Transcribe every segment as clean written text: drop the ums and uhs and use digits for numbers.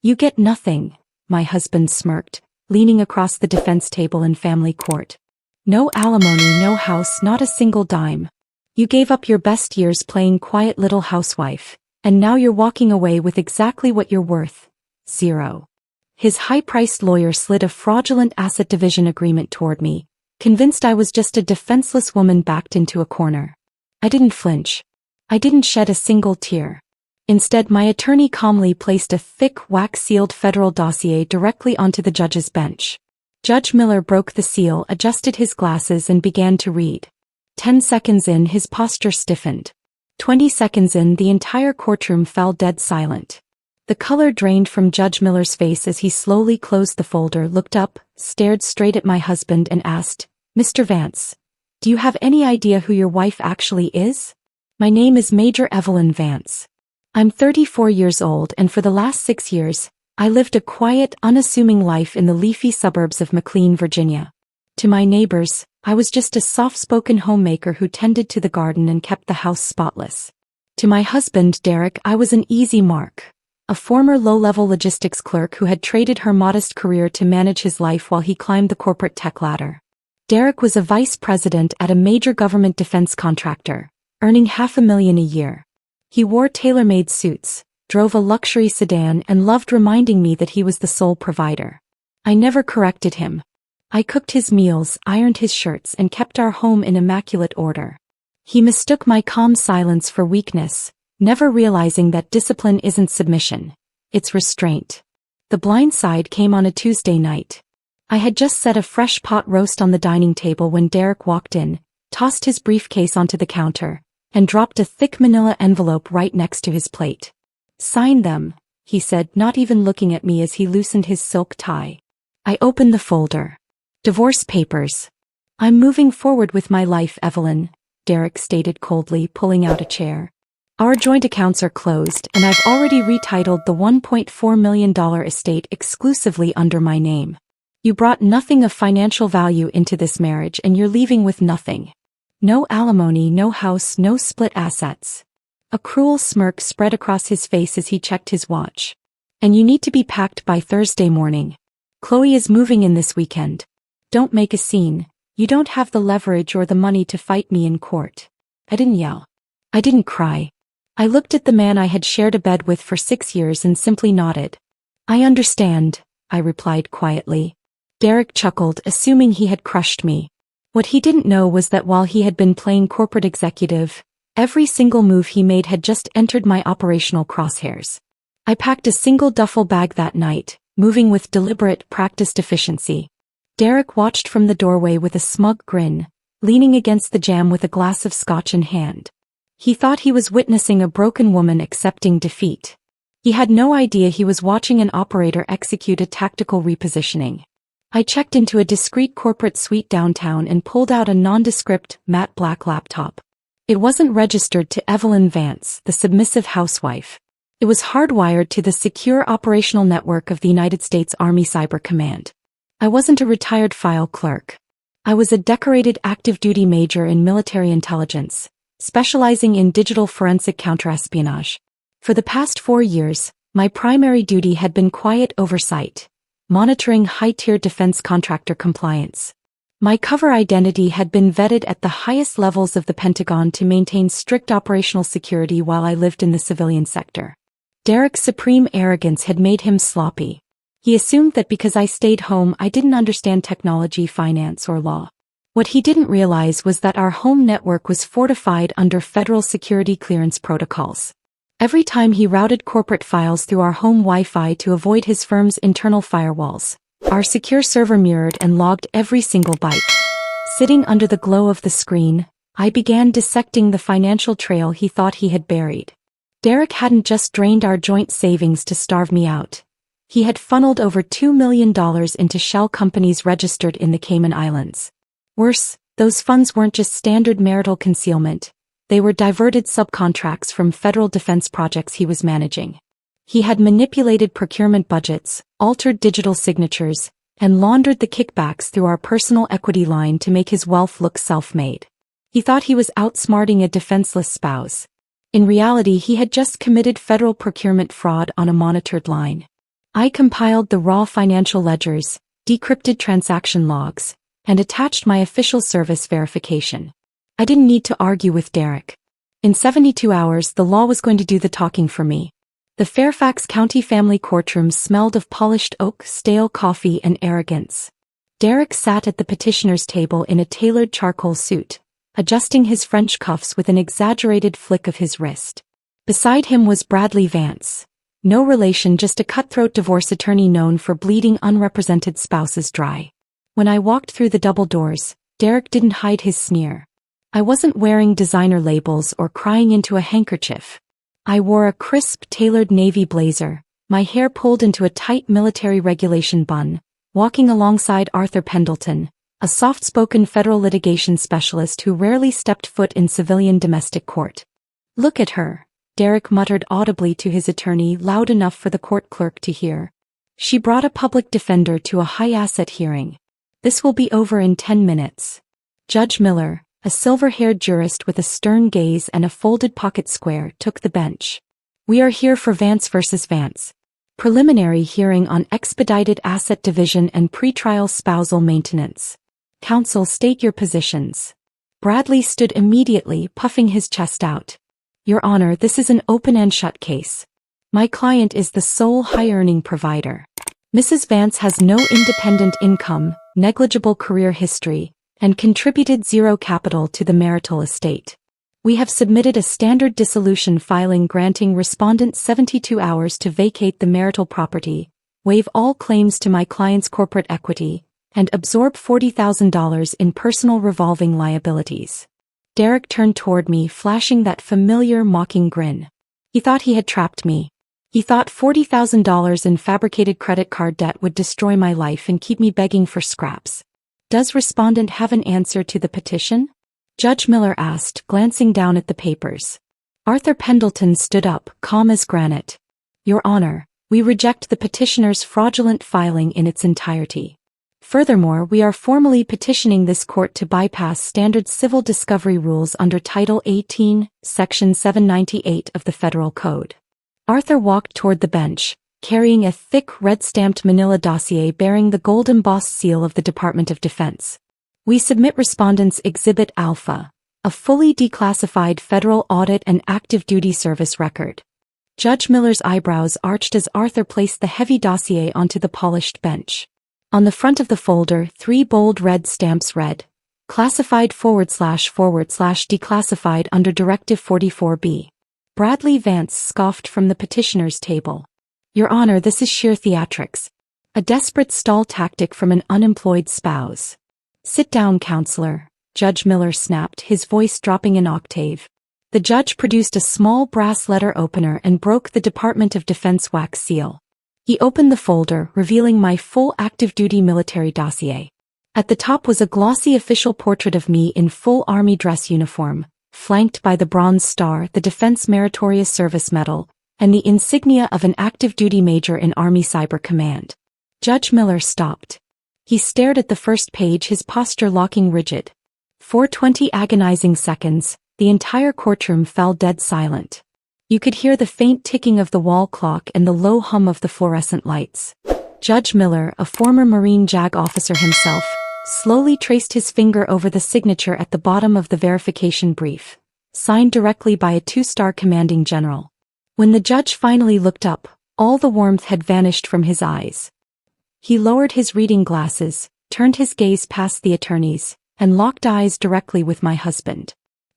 You get nothing, my husband smirked, leaning across the defense table in family court. No alimony, no house, not a single dime. You gave up your best years playing quiet little housewife, and now you're walking away with exactly what you're worth. 0. His high-priced lawyer slid a fraudulent asset division agreement toward me, convinced I was just a defenseless woman backed into a corner. I didn't flinch. I didn't shed a single tear. Instead, my attorney calmly placed a thick, wax-sealed federal dossier directly onto the judge's bench. Judge Miller broke the seal, adjusted his glasses, and began to read. 10 seconds in, his posture stiffened. 20 seconds in, the entire courtroom fell dead silent. The color drained from Judge Miller's face as he slowly closed the folder, looked up, stared straight at my husband, and asked, "Mr. Vance, do you have any idea who your wife actually is?" "My name is Major Evelyn Vance. I'm 34 years old, and for the last 6 years, I lived a quiet, unassuming life in the leafy suburbs of McLean, Virginia. To my neighbors, I was just a soft-spoken homemaker who tended to the garden and kept the house spotless. To my husband, Derek, I was an easy mark, a former low-level logistics clerk who had traded her modest career to manage his life while he climbed the corporate tech ladder. Derek was a vice president at a major government defense contractor, earning $500,000 a year. He wore tailor-made suits, drove a luxury sedan, and loved reminding me that he was the sole provider. I never corrected him. I cooked his meals, ironed his shirts, and kept our home in immaculate order. He mistook my calm silence for weakness, never realizing that discipline isn't submission, it's restraint. The blind side came on a Tuesday night. I had just set a fresh pot roast on the dining table when Derek walked in, tossed his briefcase onto the counter, and dropped a thick manila envelope right next to his plate. "Sign them," he said, not even looking at me as he loosened his silk tie. I opened the folder. "Divorce papers." "I'm moving forward with my life, Evelyn," Derek stated coldly, pulling out a chair. "Our joint accounts are closed, and I've already retitled the $1.4 million estate exclusively under my name. You brought nothing of financial value into this marriage, and you're leaving with nothing. No alimony, no house, no split assets." A cruel smirk spread across his face as he checked his watch. "And you need to be packed by Thursday morning. Chloe is moving in this weekend. Don't make a scene. You don't have the leverage or the money to fight me in court." I didn't yell. I didn't cry. I looked at the man I had shared a bed with for 6 years and simply nodded. "I understand," I replied quietly. Derek chuckled, assuming he had crushed me. What he didn't know was that while he had been playing corporate executive, every single move he made had just entered my operational crosshairs. I packed a single duffel bag that night, moving with deliberate, practiced efficiency. Derek watched from the doorway with a smug grin, leaning against the jamb with a glass of scotch in hand. He thought he was witnessing a broken woman accepting defeat. He had no idea he was watching an operator execute a tactical repositioning. I checked into a discreet corporate suite downtown and pulled out a nondescript, matte black laptop. It wasn't registered to Evelyn Vance, the submissive housewife. It was hardwired to the secure operational network of the United States Army Cyber Command. I wasn't a retired file clerk. I was a decorated active-duty major in military intelligence, specializing in digital forensic counterespionage. For the past 4 years, my primary duty had been quiet oversight, monitoring high-tier defense contractor compliance. My cover identity had been vetted at the highest levels of the Pentagon to maintain strict operational security while I lived in the civilian sector. Derek's supreme arrogance had made him sloppy. He assumed that because I stayed home I didn't understand technology, finance, or law. What he didn't realize was that our home network was fortified under federal security clearance protocols. Every time he routed corporate files through our home Wi-Fi to avoid his firm's internal firewalls, our secure server mirrored and logged every single byte. Sitting under the glow of the screen, I began dissecting the financial trail he thought he had buried. Derek hadn't just drained our joint savings to starve me out. He had funneled over $2 million into shell companies registered in the Cayman Islands. Worse, those funds weren't just standard marital concealment. They were diverted subcontracts from federal defense projects he was managing. He had manipulated procurement budgets, altered digital signatures, and laundered the kickbacks through our personal equity line to make his wealth look self-made. He thought he was outsmarting a defenseless spouse. In reality, he had just committed federal procurement fraud on a monitored line. I compiled the raw financial ledgers, decrypted transaction logs, and attached my official service verification. I didn't need to argue with Derek. In 72 hours, the law was going to do the talking for me. The Fairfax County family courtroom smelled of polished oak, stale coffee, and arrogance. Derek sat at the petitioner's table in a tailored charcoal suit, adjusting his French cuffs with an exaggerated flick of his wrist. Beside him was Bradley Vance. No relation, just a cutthroat divorce attorney known for bleeding unrepresented spouses dry. When I walked through the double doors, Derek didn't hide his sneer. I wasn't wearing designer labels or crying into a handkerchief. I wore a crisp, tailored navy blazer, my hair pulled into a tight military regulation bun, walking alongside Arthur Pendleton, a soft-spoken federal litigation specialist who rarely stepped foot in civilian domestic court. "Look at her," Derek muttered audibly to his attorney, loud enough for the court clerk to hear. "She brought a public defender to a high-asset hearing. This will be over in 10 minutes. Judge Miller, a silver-haired jurist with a stern gaze and a folded pocket square, took the bench. "We are here for Vance versus Vance. Preliminary hearing on expedited asset division and pretrial spousal maintenance. Counsel, state your positions." Bradley stood immediately, puffing his chest out. "Your Honor, this is an open and shut case. My client is the sole high-earning provider. Mrs. Vance has no independent income, negligible career history, and contributed zero capital to the marital estate. We have submitted a standard dissolution filing granting respondent 72 hours to vacate the marital property, waive all claims to my client's corporate equity, and absorb $40,000 in personal revolving liabilities." Derek turned toward me, flashing that familiar mocking grin. He thought he had trapped me. He thought $40,000 in fabricated credit card debt would destroy my life and keep me begging for scraps. "Does respondent have an answer to the petition?" Judge Miller asked, glancing down at the papers. Arthur Pendleton stood up, calm as granite. "Your Honor, we reject the petitioner's fraudulent filing in its entirety. Furthermore, we are formally petitioning this court to bypass standard civil discovery rules under Title 18, Section 798 of the Federal Code." Arthur walked toward the bench, carrying a thick red-stamped manila dossier bearing the gold-embossed seal of the Department of Defense. "We submit Respondent's Exhibit Alpha, a fully declassified federal audit and active duty service record." Judge Miller's eyebrows arched as Arthur placed the heavy dossier onto the polished bench. On the front of the folder, 3 bold red stamps read, "Classified / declassified under Directive 44B. Bradley Vance scoffed from the petitioner's table. "Your Honor, this is sheer theatrics. A desperate stall tactic from an unemployed spouse." "Sit down, counselor," Judge Miller snapped, his voice dropping an octave. The judge produced a small brass letter opener and broke the Department of Defense wax seal. He opened the folder, revealing my full active-duty military dossier. At the top was a glossy official portrait of me in full Army dress uniform, flanked by the Bronze Star, the Defense Meritorious Service Medal, and the insignia of an active-duty major in Army Cyber Command. Judge Miller stopped. He stared at the first page, his posture locking rigid. For 20 agonizing seconds, the entire courtroom fell dead silent. You could hear the faint ticking of the wall clock and the low hum of the fluorescent lights. Judge Miller, a former Marine JAG officer himself, slowly traced his finger over the signature at the bottom of the verification brief, signed directly by a 2-star commanding general. When the judge finally looked up, all the warmth had vanished from his eyes. He lowered his reading glasses, turned his gaze past the attorneys, and locked eyes directly with my husband.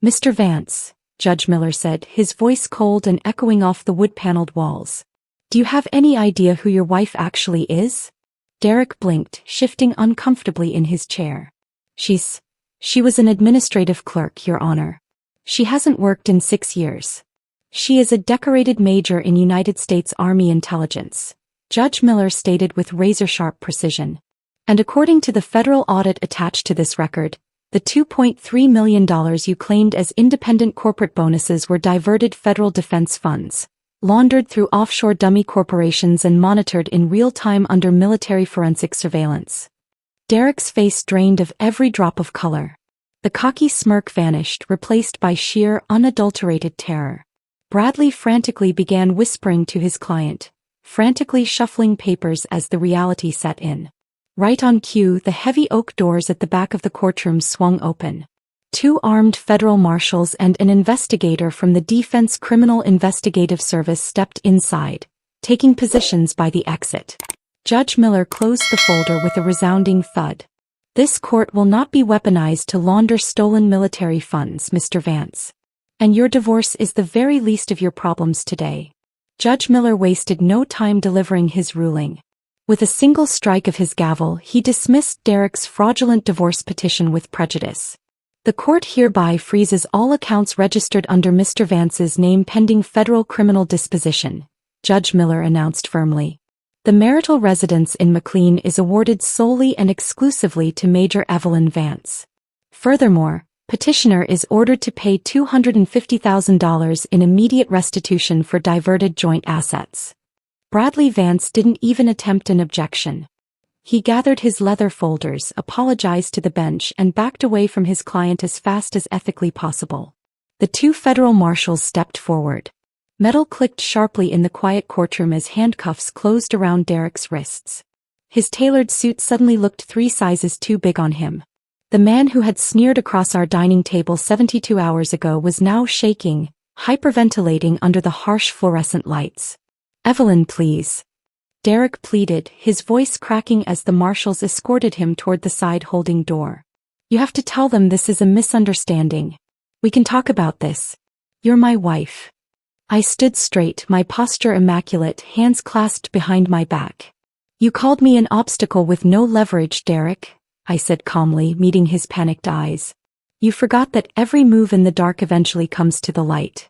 "Mr. Vance," Judge Miller said, his voice cold and echoing off the wood-paneled walls. "Do you have any idea who your wife actually is?" Derek blinked, shifting uncomfortably in his chair. She was an administrative clerk, Your Honor. She hasn't worked in 6 years. She is a decorated major in United States Army intelligence," Judge Miller stated with razor-sharp precision. "And according to the federal audit attached to this record, the $2.3 million you claimed as independent corporate bonuses were diverted federal defense funds, laundered through offshore dummy corporations and monitored in real time under military forensic surveillance." Derek's face drained of every drop of color. The cocky smirk vanished, replaced by sheer, unadulterated terror. Bradley frantically began whispering to his client, frantically shuffling papers as the reality set in. Right on cue, the heavy oak doors at the back of the courtroom swung open. 2 armed federal marshals and an investigator from the Defense Criminal Investigative Service stepped inside, taking positions by the exit. Judge Miller closed the folder with a resounding thud. "This court will not be weaponized to launder stolen military funds, Mr. Vance. And your divorce is the very least of your problems today." Judge Miller wasted no time delivering his ruling. With a single strike of his gavel, he dismissed Derek's fraudulent divorce petition with prejudice. "The court hereby freezes all accounts registered under Mr. Vance's name pending federal criminal disposition," Judge Miller announced firmly. "The marital residence in McLean is awarded solely and exclusively to Major Evelyn Vance. Furthermore, petitioner is ordered to pay $250,000 in immediate restitution for diverted joint assets." Bradley Vance didn't even attempt an objection. He gathered his leather folders, apologized to the bench, and backed away from his client as fast as ethically possible. The 2 federal marshals stepped forward. Metal clicked sharply in the quiet courtroom as handcuffs closed around Derek's wrists. His tailored suit suddenly looked 3 sizes too big on him. The man who had sneered across our dining table 72 hours ago was now shaking, hyperventilating under the harsh fluorescent lights. "Evelyn, please," Derek pleaded, his voice cracking as the marshals escorted him toward the side-holding door. "You have to tell them this is a misunderstanding. We can talk about this. You're my wife." I stood straight, my posture immaculate, hands clasped behind my back. "You called me an obstacle with no leverage, Derek," I said calmly, meeting his panicked eyes. "You forgot that every move in the dark eventually comes to the light."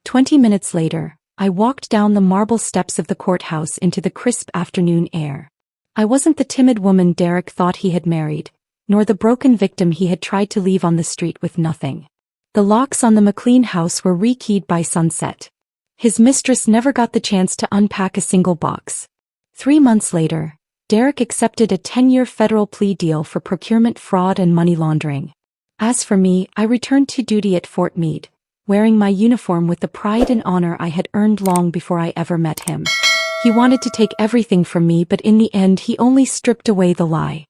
20 minutes later, I walked down the marble steps of the courthouse into the crisp afternoon air. I wasn't the timid woman Derek thought he had married, nor the broken victim he had tried to leave on the street with nothing. The locks on the McLean house were rekeyed by sunset. His mistress never got the chance to unpack a single box. 3 months later, Derek accepted a 10-year federal plea deal for procurement fraud and money laundering. As for me, I returned to duty at Fort Meade, wearing my uniform with the pride and honor I had earned long before I ever met him. He wanted to take everything from me, but in the end he only stripped away the lie.